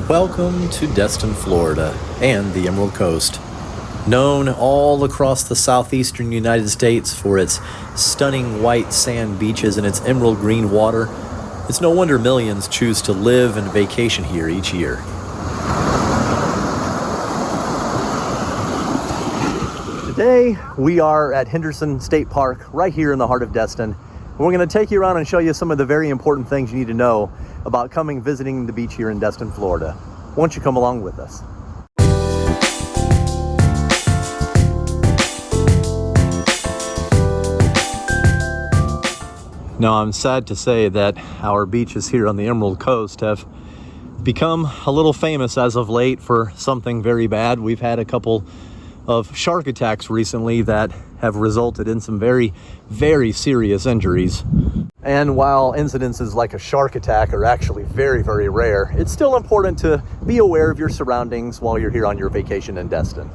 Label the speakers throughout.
Speaker 1: Welcome to Destin, Florida, and the Emerald Coast. Known all across the Southeastern United States for its stunning white sand beaches and its emerald green water, it's no wonder millions choose to live and vacation here each year. Today, we are at Henderson State Park, right here in the heart of Destin. We're going to take you around and show you some of the very important things you need to know about visiting the beach here in Destin, Florida. Won't you come along with us? Now, I'm sad to say that our beaches here on the Emerald Coast have become a little famous as of late for something very bad. We've had a couple of shark attacks recently that have resulted in some very, very serious injuries. And while incidences like a shark attack are actually very, very rare, it's still important to be aware of your surroundings while you're here on your vacation in Destin.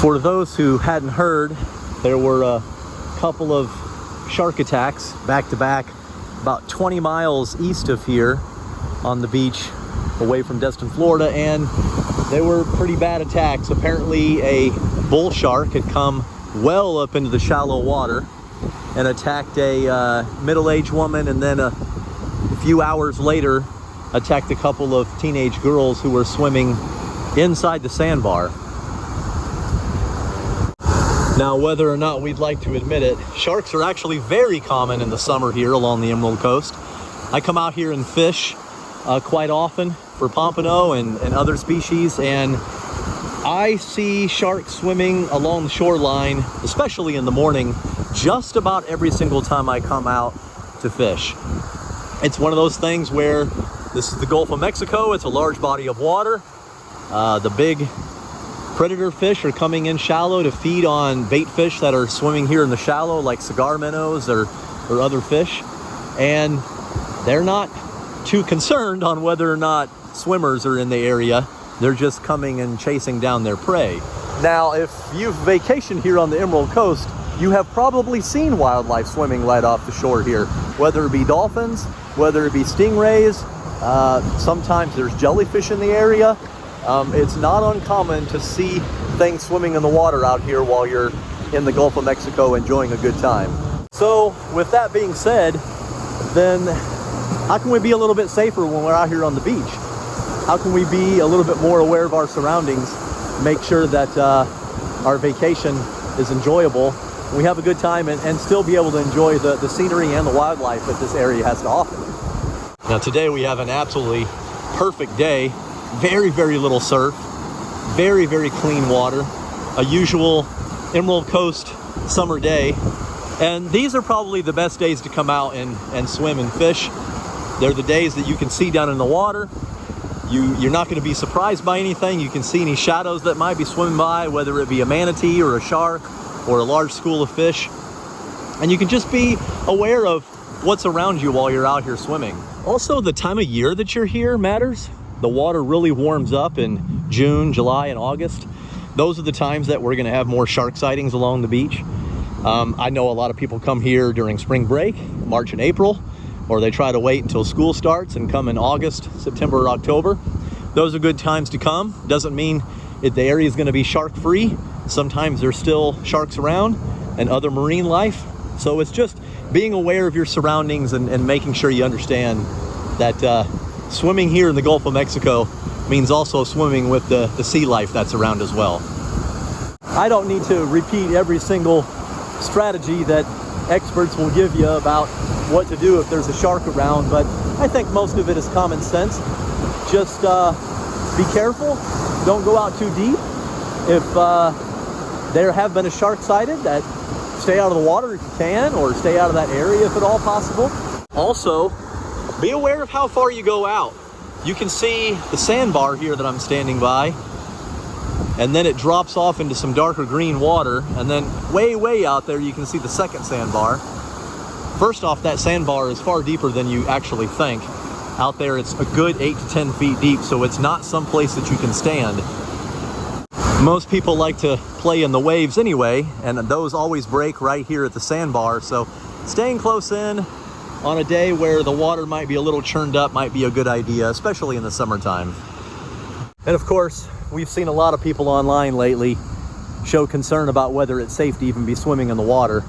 Speaker 1: For those who hadn't heard, there were a couple of shark attacks back to back about 20 miles east of here on the beach away from Destin, Florida, and they were pretty bad attacks. Apparently a bull shark had come well up into the shallow water and attacked a middle-aged woman, and then a few hours later attacked a couple of teenage girls who were swimming inside the sandbar. Now, whether or not we'd like to admit it, sharks are actually very common in the summer here along the Emerald Coast. I come out here and fish quite often for pompano and other species, and I see sharks swimming along the shoreline, especially in the morning, just about every single time I come out to fish. It's one of those things where this is the Gulf of Mexico. It's a large body of water. The big predator fish are coming in shallow to feed on bait fish that are swimming here in the shallow, like cigar minnows or other fish. And they're not too concerned on whether or not swimmers are in the area. They're just coming and chasing down their prey. Now, if you've vacationed here on the Emerald Coast, you have probably seen wildlife swimming right off the shore here, whether it be dolphins, whether it be stingrays. Sometimes there's jellyfish in the area. It's not uncommon to see things swimming in the water out here while you're in the Gulf of Mexico enjoying a good time. So with that being said, then how can we be a little bit safer when we're out here on the beach? How can we be a little bit more aware of our surroundings, make sure that our vacation is enjoyable, we have a good time, and still be able to enjoy the scenery and the wildlife that this area has to offer? Now, today we have an absolutely perfect day. Very, very little surf, very, very clean water, a usual Emerald Coast summer day. And these are probably the best days to come out and swim and fish. They're the days that you can see down in the water. You're not going to be surprised by anything. You can see any shadows that might be swimming by, whether it be a manatee or a shark or a large school of fish. And you can just be aware of what's around you while you're out here swimming. Also, the time of year that you're here matters. The water really warms up in June, July, and August. Those are the times that we're going to have more shark sightings along the beach. I know a lot of people come here during spring break, March and April, or they try to wait until school starts and come in August, September, or October. Those are good times to come. Doesn't mean the area is going to be shark free. Sometimes there's still sharks around and other marine life. So it's just being aware of your surroundings and making sure you understand that swimming here in the Gulf of Mexico means also swimming with the sea life that's around as well. I don't need to repeat every single strategy that experts will give you about what to do if there's a shark around, but I think most of it is common sense. Just be careful, don't go out too deep. If there have been a shark sighted, that stay out of the water if you can, or stay out of that area if at all possible. Also, be aware of how far you go out. You can see the sandbar here that I'm standing by, and then it drops off into some darker green water, and then way out there you can see the second sandbar. First off, that sandbar is far deeper than you actually think. Out there it's a good 8 to 10 feet deep, so it's not some place that you can stand. Most people like to play in the waves anyway, and those always break right here at the sandbar, so staying close in on a day where the water might be a little churned up might be a good idea, especially in the summertime. And of course, we've seen a lot of people online lately show concern about whether it's safe to even be swimming in the water.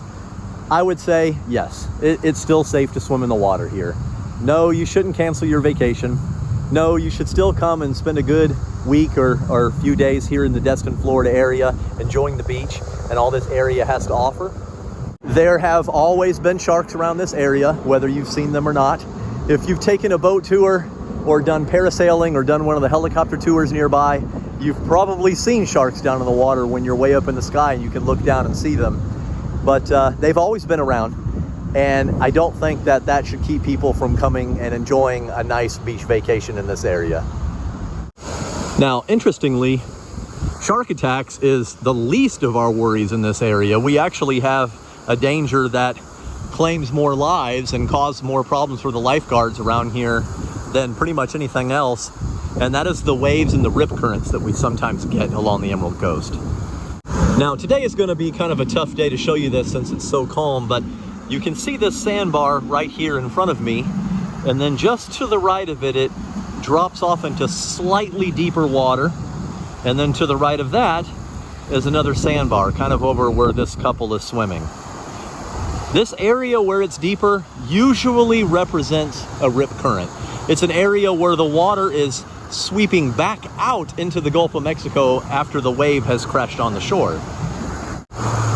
Speaker 1: I would say yes, it's still safe to swim in the water here. No, you shouldn't cancel your vacation. No, you should still come and spend a good week or few days here in the Destin, Florida area, enjoying the beach and all this area has to offer. There have always been sharks around this area, whether you've seen them or not. If you've taken a boat tour or done parasailing or done one of the helicopter tours nearby, you've probably seen sharks down in the water when you're way up in the sky and you can look down and see them. But they've always been around, and I don't think that should keep people from coming and enjoying a nice beach vacation in this area. Now, interestingly, shark attacks is the least of our worries in this area. We actually have a danger that claims more lives and causes more problems for the lifeguards around here than pretty much anything else, and that is the waves and the rip currents that we sometimes get along the Emerald Coast. Now, today is going to be kind of a tough day to show you this since it's so calm, but you can see this sandbar right here in front of me, and then just to the right of it, it drops off into slightly deeper water, and then to the right of that is another sandbar, kind of over where this couple is swimming. This area where it's deeper usually represents a rip current. It's an area where the water is sweeping back out into the Gulf of Mexico after the wave has crashed on the shore.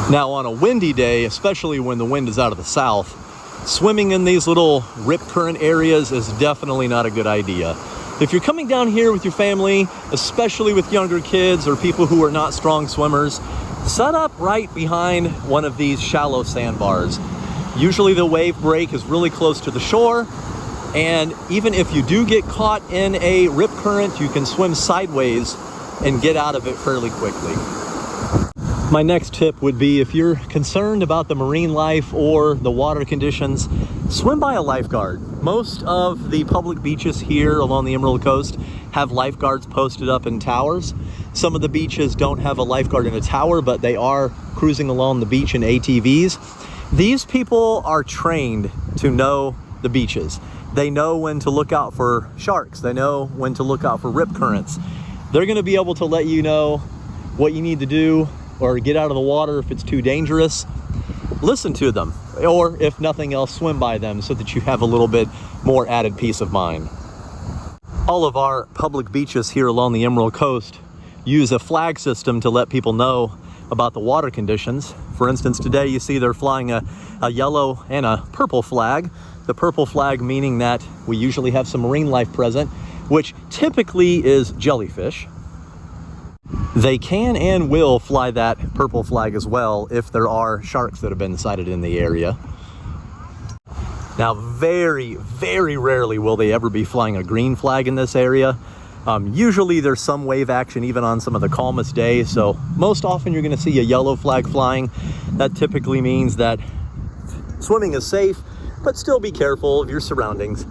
Speaker 1: Now, on a windy day, especially when the wind is out of the south, swimming in these little rip current areas is definitely not a good idea. If you're coming down here with your family, especially with younger kids or people who are not strong swimmers, set up right behind one of these shallow sandbars. Usually the wave break is really close to the shore, and even if you do get caught in a rip current, you can swim sideways and get out of it fairly quickly. My next tip would be, if you're concerned about the marine life or the water conditions, swim by a lifeguard. Most of the public beaches here along the Emerald Coast have lifeguards posted up in towers. Some of the beaches don't have a lifeguard in a tower, but they are cruising along the beach in ATVs. These people are trained to know the beaches. They know when to look out for sharks. They know when to look out for rip currents. They're going to be able to let you know what you need to do or get out of the water if it's too dangerous. Listen to them, or if nothing else, swim by them so that you have a little bit more added peace of mind. All of our public beaches here along the Emerald Coast use a flag system to let people know about the water conditions. For instance, today you see they're flying a yellow and a purple flag. The purple flag meaning that we usually have some marine life present, which typically is jellyfish. They can and will fly that purple flag as well if there are sharks that have been sighted in the area. Now, very, very rarely will they ever be flying a green flag in this area. Usually there's some wave action even on some of the calmest days, so most often you're going to see a yellow flag flying. That typically means that swimming is safe, but still be careful of your surroundings.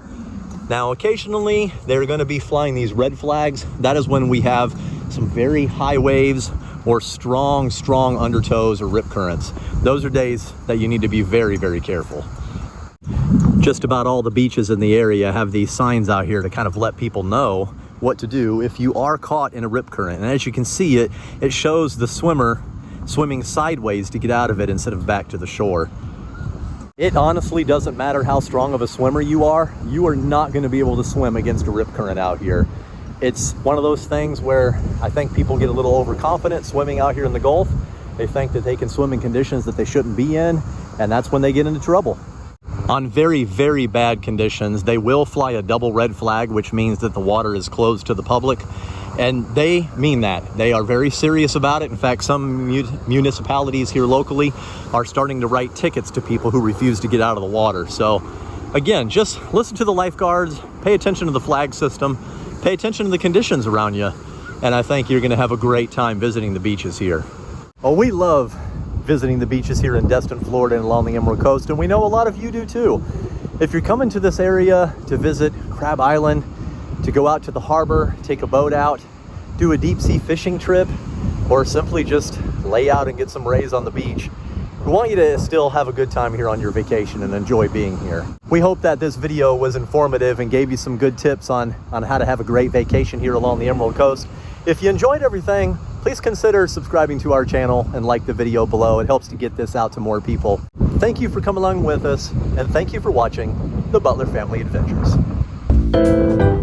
Speaker 1: Now, occasionally they're going to be flying these red flags. That is when we have some very high waves or strong undertows or rip currents. Those are days that you need to be very, very careful. Just about all the beaches in the area have these signs out here to kind of let people know what to do if you are caught in a rip current. And as you can see, it shows the swimmer swimming sideways to get out of it instead of back to the shore. It honestly doesn't matter how strong of a swimmer you are not going to be able to swim against a rip current out here. It's one of those things where I think people get a little overconfident swimming out here in the Gulf. They think that they can swim in conditions that they shouldn't be in, and that's when they get into trouble. On very, very bad conditions, they will fly a double red flag, which means that the water is closed to the public. And they mean that. They are very serious about it. In fact, some municipalities here locally are starting to write tickets to people who refuse to get out of the water. So again, just listen to the lifeguards, pay attention to the flag system, pay attention to the conditions around you, and I think you're going to have a great time visiting the beaches here. Well, we love visiting the beaches here in Destin, Florida and along the Emerald Coast, and we know a lot of you do too. If you're coming to this area to visit Crab Island, to go out to the harbor, take a boat out, do a deep sea fishing trip, or simply just lay out and get some rays on the beach, We want you to still have a good time here on your vacation and enjoy being here. We hope that this video was informative and gave you some good tips on how to have a great vacation here along the Emerald Coast. If you enjoyed everything, please consider subscribing to our channel and like the video below. It helps to get this out to more people. Thank you for coming along with us, and thank you for watching the Butler Family Adventures.